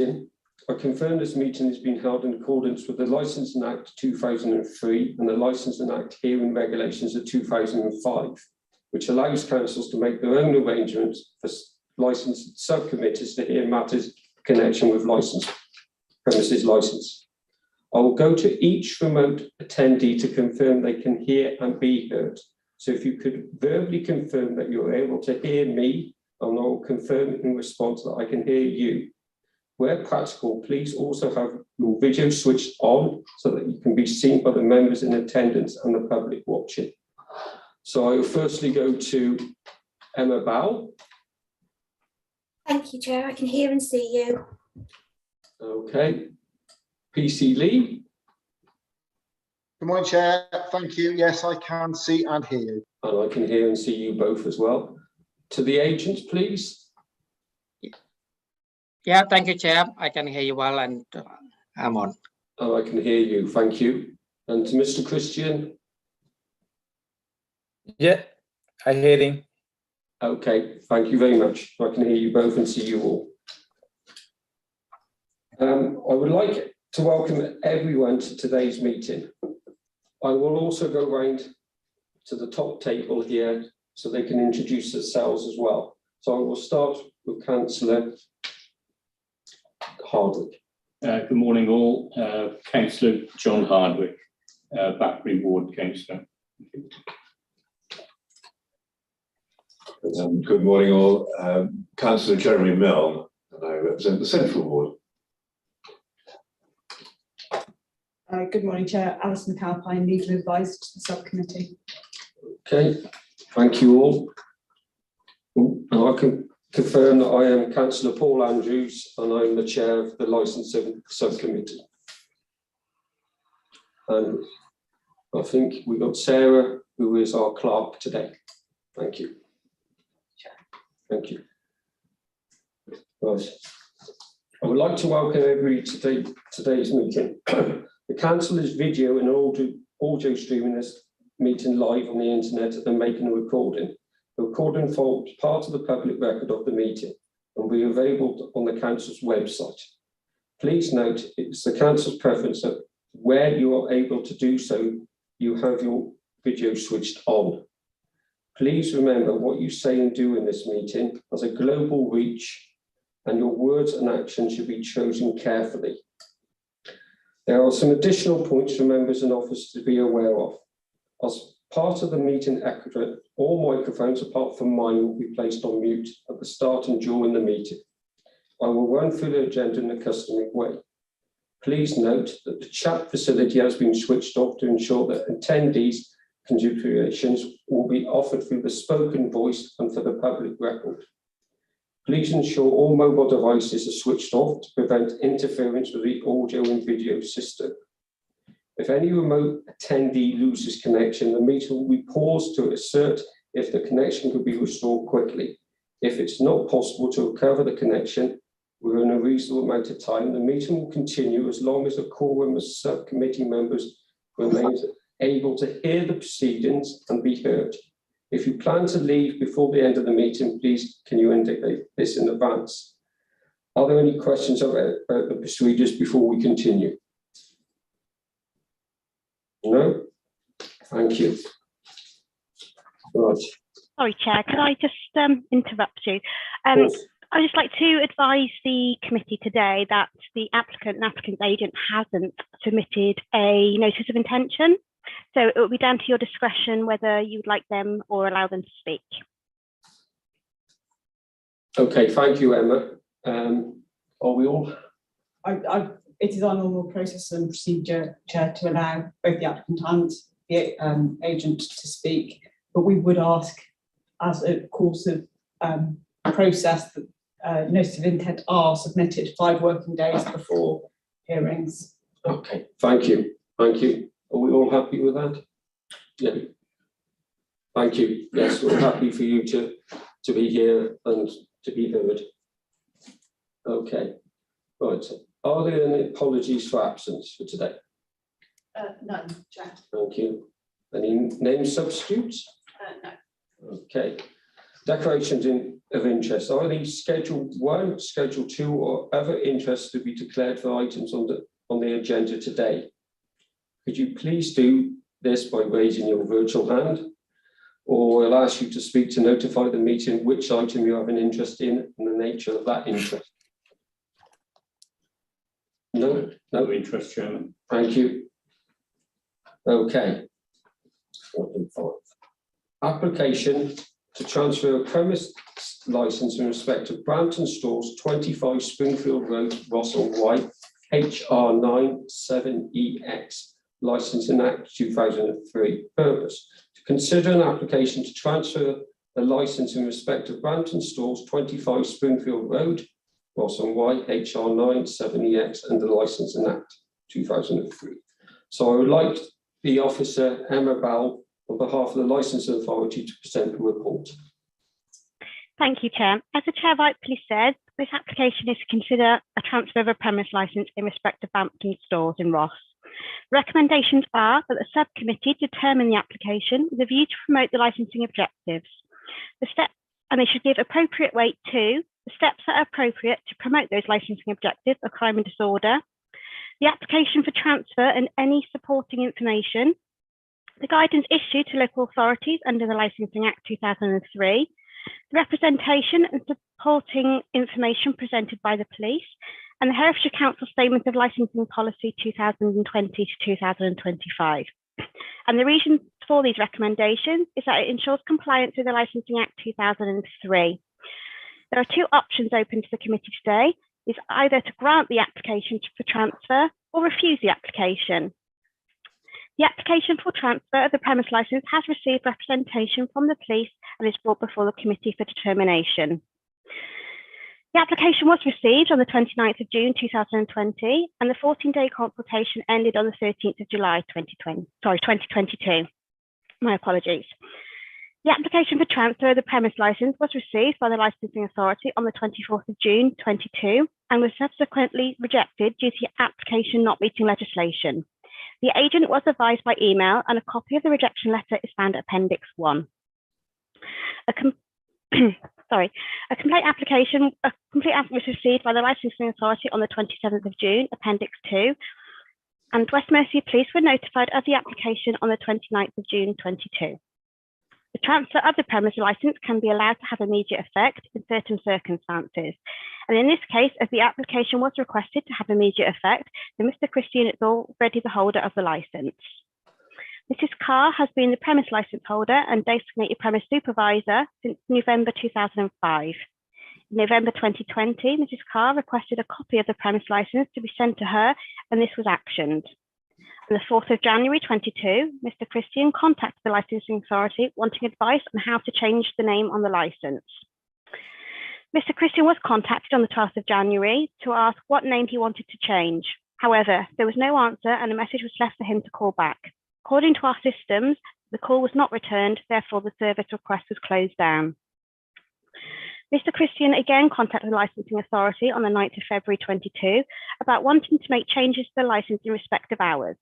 I confirm this meeting has been held in accordance with the Licensing Act 2003 and the Licensing Act Hearing Regulations of 2005, which allows councils to make their own arrangements for licensed subcommittees to hear matters in connection with premises licence. I will go to each remote attendee to confirm they can hear and be heard. So if you could verbally confirm that you're able to hear me, and I will confirm in response that I can hear you. Where practical, please also have your video switched on so that you can be seen by the members in attendance and the public watching. So I will firstly go to Emma Bowell. Thank you, Chair. I can hear and see you. Okay. PC Lee. Good morning, Chair. Thank you. Yes, I can see and hear you. And I can hear and see you both as well. To the agents, please. Yeah, thank you, Chair. I can hear you well and I'm on. Oh, I can hear you. Thank you. And to Mr. Christian. Yeah, I hear him. Okay, thank you very much. I can hear you both and see you all. I would like to welcome everyone to today's meeting. I will also go round to the top table here so they can introduce themselves as well. So I will start with Councillor Hardwick. Good morning all. Councillor John Hardwick, Battery Ward Councillor. Good morning all. Councillor Jeremy Milne, and I represent the Central Ward. Good morning, Chair. Alison McAlpine, Legal Advisor to the Subcommittee. Okay, thank you all. And I can confirm that I am Councillor Paul Andrews and I'm the Chair of the Licensing Subcommittee. And I think we've got Sarah, who is our clerk today. Thank you. Thank you. Right. I would like to welcome everybody to today's meeting. The council is video and audio streaming this meeting live on the internet and making a recording. The recording forms part of the public record of the meeting and will be available on the council's website. Please note it's the council's preference that where you are able to do so, you have your video switched on. Please remember what you say and do in this meeting has a global reach and your words and actions should be chosen carefully. There are some additional points for members and officers to be aware of. As part of the meeting etiquette, all microphones apart from mine will be placed on mute at the start and during the meeting. I will run through the agenda in the customary way. Please note that the chat facility has been switched off to ensure that attendees' contributions will be offered through the spoken voice and for the public record. Please ensure all mobile devices are switched off to prevent interference with the audio and video system. If any remote attendee loses connection, the meeting will be paused to assert if the connection could be restored quickly. If it's not possible to recover the connection within a reasonable amount of time, the meeting will continue as long as the quorum of subcommittee members remains able to hear the proceedings and be heard. If you plan to leave before the end of the meeting, please can you indicate this in advance? Are there any questions about the procedures before we continue? No? Thank you. Right. Sorry, Chair, could I just interrupt you? I'd just like to advise the committee today that the applicant and applicant's agent hasn't submitted a notice of intention. So it will be down to your discretion whether you would like them or allow them to speak. Okay, thank you, Emma. Are we all? It is our normal process and procedure, Chair, to allow both the applicant and the agent to speak, but we would ask as a course of process that notice of intent are submitted 5 working days before hearings. Okay, thank you. Thank you. Are we all happy with that? Yeah. Thank you. Yes, we're happy for you to be here and to be heard. Okay. Right. Are there any apologies for absence for today? None, Chair. Thank you. Any name substitutes? No. Okay. Declarations in of interest. Are these Schedule 1, Schedule 2, or other interests to be declared for items on the agenda today? Could you please do this by raising your virtual hand, or I'll ask you to speak to notify the meeting which item you have an interest in and the nature of that interest. No, No interest, Chairman. thank you. Okay. Application to transfer a premise license in respect of Brampton Stores, 25 Springfield Road, Rossall White, HR 97EX, Licensing Act 2003. Purpose: to consider an application to transfer the license in respect of Brampton Stores, 25 Springfield Road, Rossall White, HR 97EX, and the Licensing Act 2003. So I would like the officer, Emma Bell, on behalf of the Licensing Authority, to present a report. Thank you, Chair. As the Chair rightly said, this application is to consider a transfer of a premise licence in respect of Brampton Stores in Ross. Recommendations are that the subcommittee determine the application with a view to promote the licensing objectives. And they should give appropriate weight to the steps that are appropriate to promote those licensing objectives of crime and disorder, the application for transfer and any supporting information, the guidance issued to local authorities under the Licensing Act 2003, the representation and supporting information presented by the police, and the Herefordshire Council Statement of Licensing Policy 2020 to 2025. And the reason for these recommendations is that it ensures compliance with the Licensing Act 2003. There are two options open to the committee today: is either to grant the application for transfer or refuse the application. The application for transfer of the premise licence has received representation from the police and is brought before the committee for determination. The application was received on the 29th of June 2020, and the 14-day consultation ended on the 13th of July 2022. My apologies. The application for transfer of the premise licence was received by the Licensing Authority on the 24th of June 2022 and was subsequently rejected due to the application not meeting legislation. The agent was advised by email, and a copy of the rejection letter is found at Appendix 1. A complete application was received by the Licensing Authority on the 27th of June, Appendix 2, and West Mercia Police were notified of the application on the 29th of June 22. The transfer of the premise licence can be allowed to have immediate effect in certain circumstances. And in this case, as the application was requested to have immediate effect, then Mr. Christian is already the holder of the licence. Mrs. Carr has been the premise licence holder and designated premise supervisor since November 2005. In November 2020, Mrs. Carr requested a copy of the premise licence to be sent to her, and this was actioned. On the 4th of January 22, Mr. Christian contacted the Licensing Authority wanting advice on how to change the name on the licence. Mr. Christian was contacted on the 12th of January to ask what name he wanted to change. However, there was no answer and a message was left for him to call back. According to our systems, the call was not returned, therefore the service request was closed down. Mr. Christian again contacted the Licensing Authority on the 9th of February 22 about wanting to make changes to the licence in respect of hours.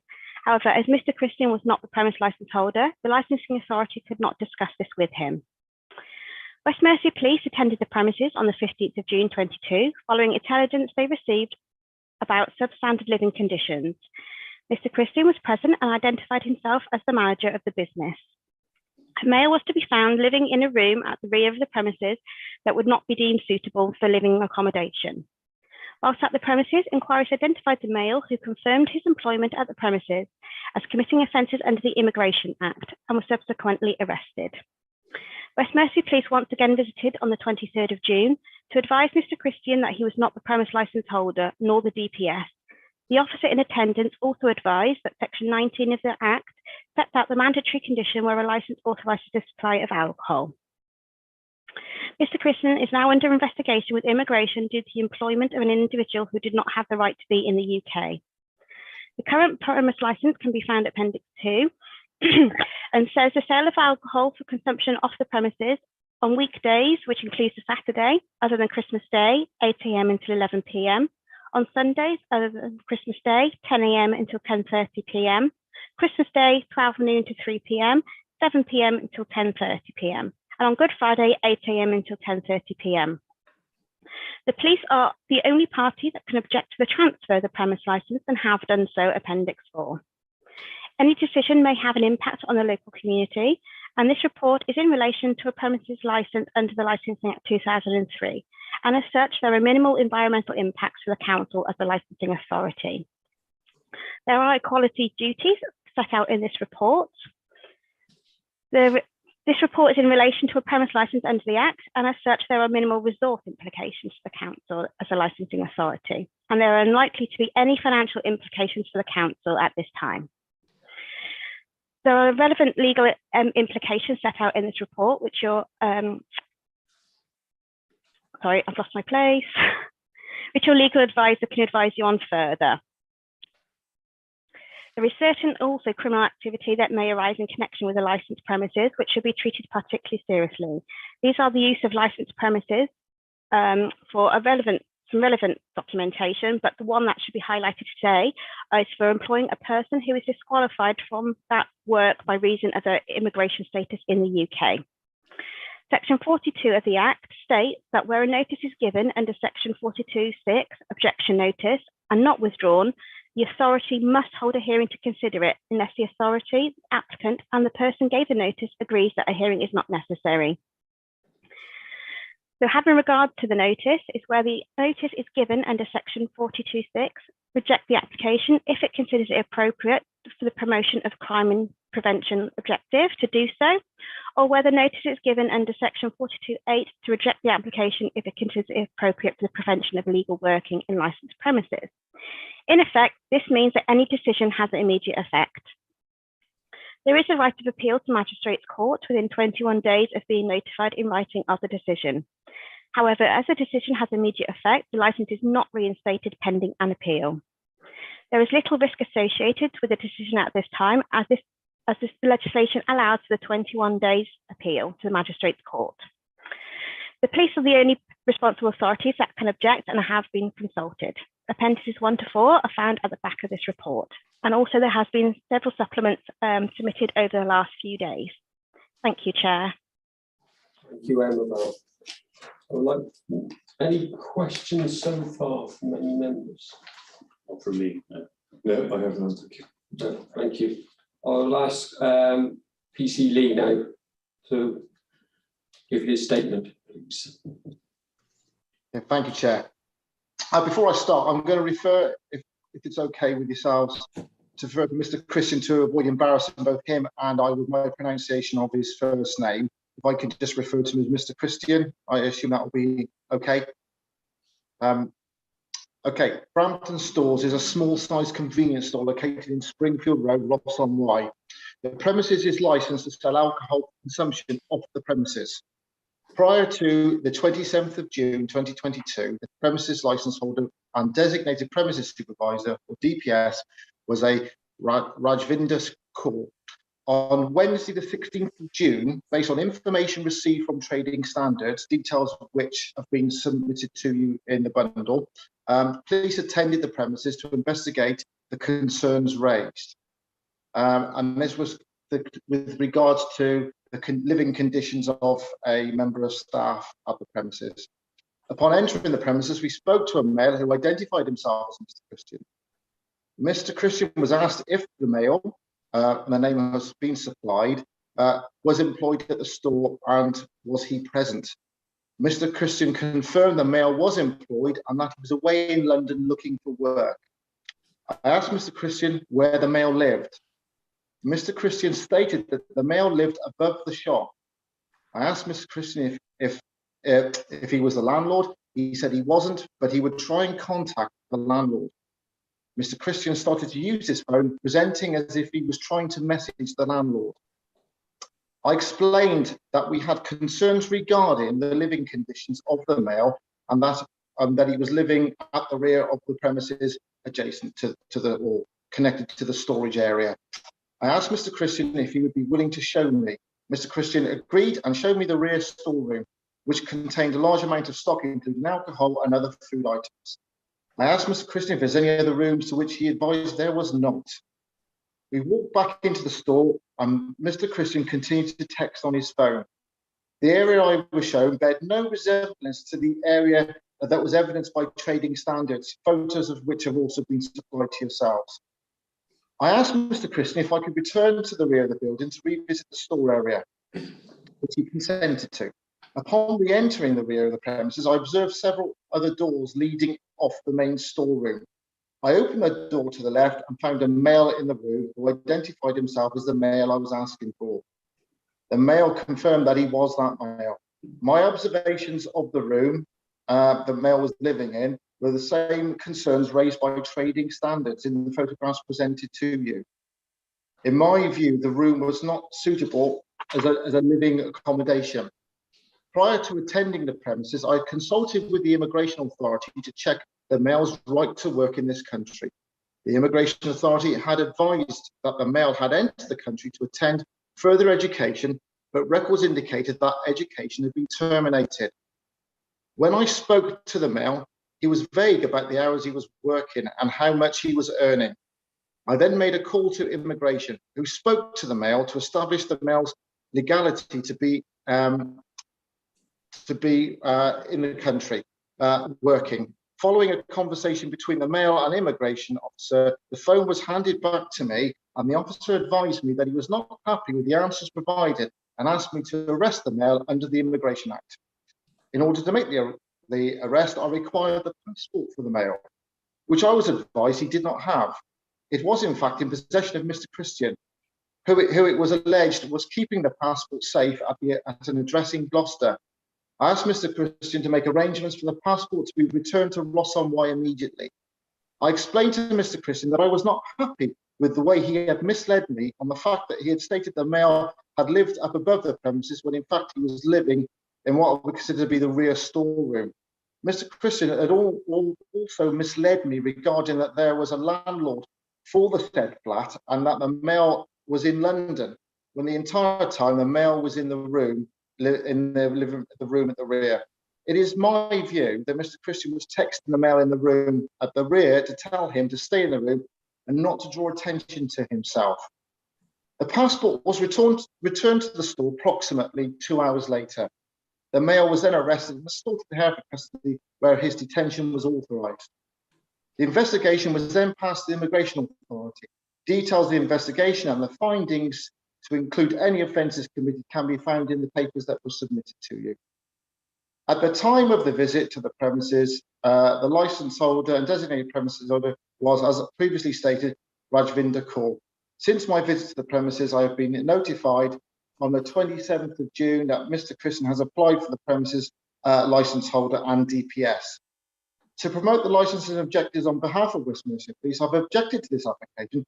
However, as Mr. Christian was not the premise licence holder, the Licensing Authority could not discuss this with him. West Mercia Police attended the premises on the 15th of June 22, following intelligence they received about substandard living conditions. Mr. Christian was present and identified himself as the manager of the business. A male was to be found living in a room at the rear of the premises that would not be deemed suitable for living accommodation. Whilst at the premises, inquiries identified the male who confirmed his employment at the premises as committing offences under the Immigration Act and was subsequently arrested. West Mercia Police once again visited on the 23rd of June to advise Mr. Christian that he was not the premise licence holder nor the DPS. The officer in attendance also advised that Section 19 of the Act sets out the mandatory condition where a licence authorises the supply of alcohol. Mr. Christian is now under investigation with immigration due to the employment of an individual who did not have the right to be in the UK. The current premise licence can be found at Appendix 2 and says the sale of alcohol for consumption off the premises on weekdays, which includes a Saturday, other than Christmas Day, 8 AM until 11 PM, on Sundays, other than Christmas Day, 10 AM until 10:30 PM, Christmas Day, 12 noon to 3 PM, 7 PM until 10:30 PM, and on Good Friday, 8 a.m. until 10:30 p.m. The police are the only party that can object to the transfer of the premise licence and have done so, Appendix 4. Any decision may have an impact on the local community, and this report is in relation to a premises licence under the Licensing Act 2003, and as such, there are minimal environmental impacts for the council as the licensing authority. There are equality duties set out in this report. This report is in relation to a premise licence under the Act, and as such, there are minimal resource implications for the council as a licensing authority, and there are unlikely to be any financial implications for the council at this time. There are relevant legal implications set out in this report, which you're, sorry, I've lost my place, which your legal advisor can advise you on further. There is certain also criminal activity that may arise in connection with a licensed premises, which should be treated particularly seriously. These are the use of licensed premises for some relevant documentation, but the one that should be highlighted today is for employing a person who is disqualified from that work by reason of their immigration status in the UK. Section 42 of the Act states that where a notice is given under Section 42(6), objection notice, and not withdrawn, the authority must hold a hearing to consider it unless the authority, the applicant, and the person gave the notice agrees that a hearing is not necessary. So having regard to the notice is where the notice is given under Section 42(6), reject the application if it considers it appropriate for the promotion of crime and prevention objective to do so, or where the notice is given under Section 42(8) to reject the application if it considers it appropriate for the prevention of illegal working in licensed premises. In effect, this means that any decision has an immediate effect. There is a right of appeal to Magistrates' Court within 21 days of being notified in writing of the decision. However, as the decision has immediate effect, the licence is not reinstated pending an appeal. There is little risk associated with the decision at this time, as this legislation allows for the 21 days appeal to the Magistrates' Court. The police are the only responsible authorities that can object and have been consulted. Appendices 1 to 4 are found at the back of this report. And also there has been several supplements submitted over the last few days. Thank you, Chair. Thank you, Annabelle. I would like, any questions so far from any members? Not from me, no. No, I have none, thank you. No, thank you. I'll ask PC Lee now to give his statement, please. Yeah, thank you, Chair. Before I start, I'm going to refer, if it's okay with yourselves, to refer Mr. Christian to avoid embarrassing both him and I with my pronunciation of his first name. If I could just refer to him as Mr. Christian, I assume that will be okay. Okay, Brampton Stores is a small-sized convenience store located in Springfield Road, Ross-on-Wye. The premises is licensed to sell alcohol consumption off the premises. Prior to the 27th of June 2022, the premises license holder and designated premises supervisor, or DPS, was a Rajvinder Kaur. On Wednesday, the 16th of June, based on information received from Trading Standards, details of which have been submitted to you in the bundle, police attended the premises to investigate the concerns raised. And this was with regards to the living conditions of a member of staff at the premises. Upon entering the premises, we spoke to a male who identified himself as Mr. Christian. Mr. Christian was asked if the male, and the name has been supplied, was employed at the store and was he present. Mr. Christian confirmed the male was employed and that he was away in London looking for work. I asked Mr. Christian where the male lived. Mr. Christian stated that the male lived above the shop. I asked Mr. Christian if he was the landlord. He said he wasn't, but he would try and contact the landlord. Mr. Christian started to use his phone, presenting as if he was trying to message the landlord. I explained that we had concerns regarding the living conditions of the male and that he was living at the rear of the premises adjacent to the, or connected to the storage area. I asked Mr. Christian if he would be willing to show me. Mr. Christian agreed and showed me the rear storeroom, which contained a large amount of stock, including alcohol and other food items. I asked Mr. Christian if there's any other rooms, to which he advised there was not. We walked back into the store and Mr. Christian continued to text on his phone. The area I was shown bear no resemblance to the area that was evidenced by trading standards, photos of which have also been supplied to yourselves. I asked Mr. Christian if I could return to the rear of the building to revisit the store area, which he consented to. Upon re-entering the rear of the premises, I observed several other doors leading off the main storeroom. I opened the door to the left and found a male in the room who identified himself as the male I was asking for. The male confirmed that he was that male. My observations of the room the male was living in were the same concerns raised by trading standards in the photographs presented to you. In my view, the room was not suitable as a living accommodation. Prior to attending the premises, I consulted with the immigration authority to check the male's right to work in this country. The immigration authority had advised that the male had entered the country to attend further education, but records indicated that education had been terminated. When I spoke to the male, he was vague about the hours he was working and how much he was earning. I then made a call to immigration, who spoke to the male to establish the male's legality to be in the country working. Following a conversation between the male and immigration officer, the phone was handed back to me, and the officer advised me that he was not happy with the answers provided and asked me to arrest the male under the Immigration Act. In order to make the arrest, I required the passport for the male, which I was advised he did not have. It was in fact in possession of Mr. Christian, who it was alleged was keeping the passport safe at an address in Gloucester. I asked Mr. Christian to make arrangements for the passport to be returned to Ross-on-Wye immediately. I explained to Mr. Christian that I was not happy with the way he had misled me on the fact that he had stated the male had lived up above the premises when in fact he was living in what I would consider to be the rear storeroom. Mr. Christian had also misled me regarding that there was a landlord for the said flat and that the male was in London, when the entire time the male was in the room, in the room at the rear. It is my view that Mr. Christian was texting the male in the room at the rear to tell him to stay in the room and not to draw attention to himself. The passport was returned to the store approximately 2 hours later. The male was then arrested and restored to the Hereford custody, where his detention was authorised. The investigation was then passed to the Immigration Authority. Details of the investigation and the findings, to include any offences committed, can be found in the papers that were submitted to you. At the time of the visit to the premises, the licence holder and designated premises holder was, as previously stated, Rajvinder Kaur. Since my visit to the premises, I have been notified on the 27th of June that Mr. Christian has applied for the premises licence holder and DPS. To promote the licensing objectives on behalf of West Mercia Police, I've objected to this application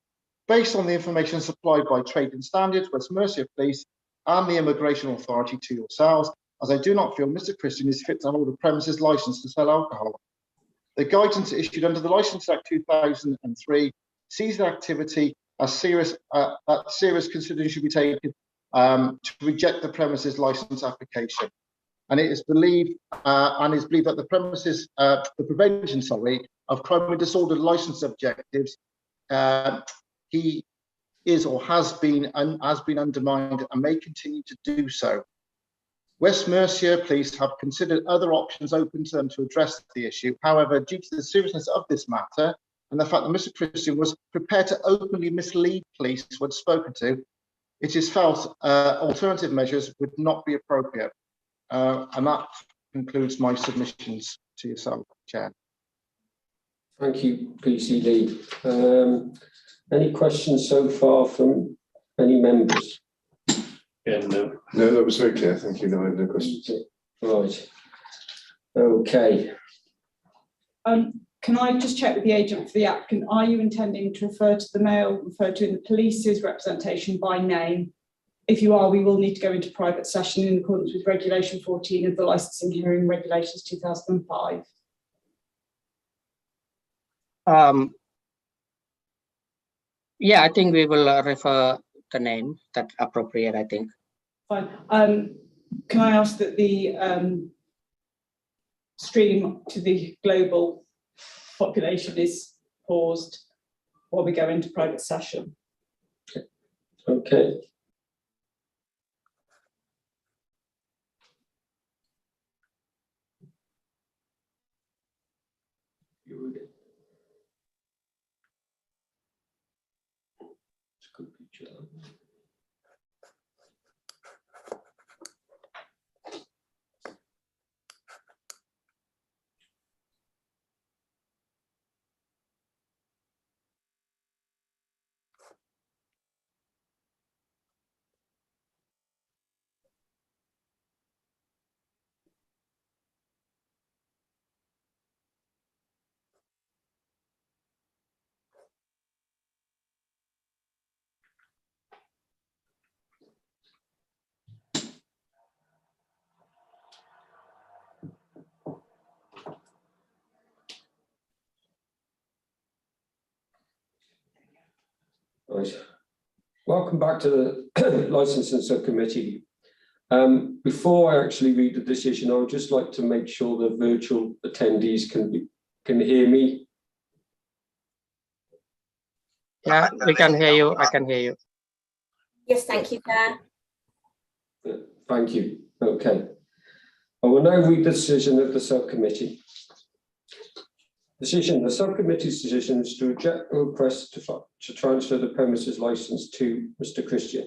based on the information supplied by Trading Standards, West Mercia Police and the Immigration Authority to yourselves, as I do not feel Mr. Christian is fit to hold a premises licence to sell alcohol. The guidance issued under the Licence Act 2003 sees the activity as serious consideration should be taken to reject the premises licence application. And it is believed that the premises, the prevention, of crime and disorder licence objectives, he is or has been undermined and may continue to do so. West Mercia Police have considered other options open to them to address the issue. However, due to the seriousness of this matter and the fact that Mr. Christian was prepared to openly mislead police when spoken to, it is felt alternative measures would not be appropriate. And that concludes my submissions to yourself, Chair. Thank you, PCD. Any questions so far from any members? Yeah, no. No, that was very clear. Thank you. No, I have no questions. Right. Okay. Can I just check with the agent for the applicant? Are you intending to refer to the male referred to in the police's representation by name? If you are, we will need to go into private session in accordance with Regulation 14 of the Licensing Hearing Regulations 2005. Yeah, I think we will refer the name. That's appropriate, I think. Fine. Can I ask that the stream to the global population is paused while we go into private session? Okay. Right. Welcome back to the licensing subcommittee. Before I actually read the decision, I would just like to make sure the virtual attendees can hear me. Yeah, we can hear you. I can hear you. Yes, thank you, Chair. Thank you. Okay. I will now read the decision of the subcommittee. The subcommittee's decision is to reject the request to transfer the premises license to Mr. Christian.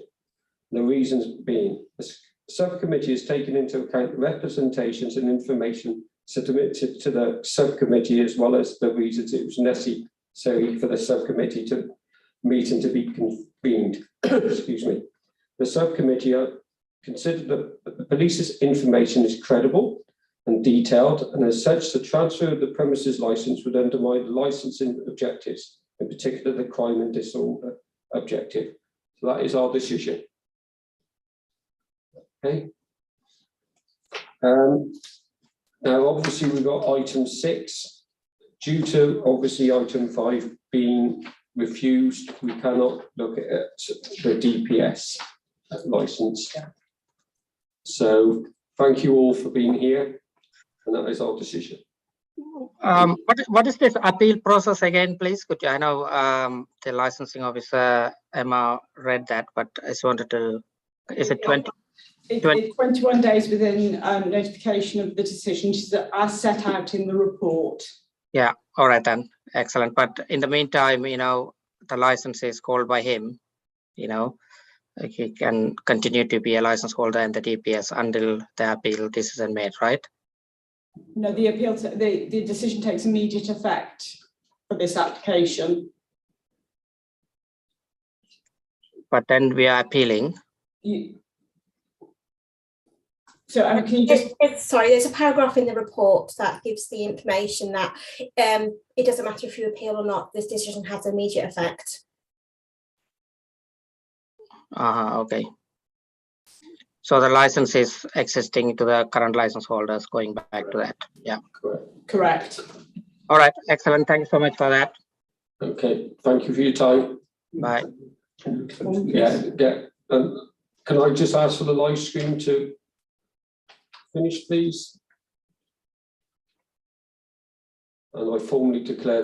The reasons being, the subcommittee has taken into account the representations and information submitted to the subcommittee, as well as the reasons it was necessary for the subcommittee meeting to be convened. Excuse me. The subcommittee considered that the police's information is credible and detailed, and as such, the transfer of the premises license would undermine the licensing objectives, in particular the crime and disorder objective. So that is our decision. Okay. Now, obviously, we've got item 6. Due to obviously item 5 being refused, we cannot look at the DPS license. So thank you all for being here, and that is our decision. What is this appeal process again, please? Could you, I know the licensing officer Emma read that, but I just wanted to. Is it 20? It's 21 days within notification of the decisions as set out in the report. Yeah. All right then. Excellent. But in the meantime, you know, the license is called by him. You know, he can continue to be a license holder and the DPS until the appeal decision made, right? No, the appeal, the decision takes immediate effect for this application. But then we are appealing. So can you just... Sorry, there's a paragraph in the report that gives the information that it doesn't matter if you appeal or not, this decision has immediate effect. Okay. So the license is existing to the current license holders, going back to that. Yeah. Correct. All right. Excellent. Thank you so much for that. Okay. Thank you for your time. Bye. Yeah. Can I just ask for the live stream to finish, please? And I formally declare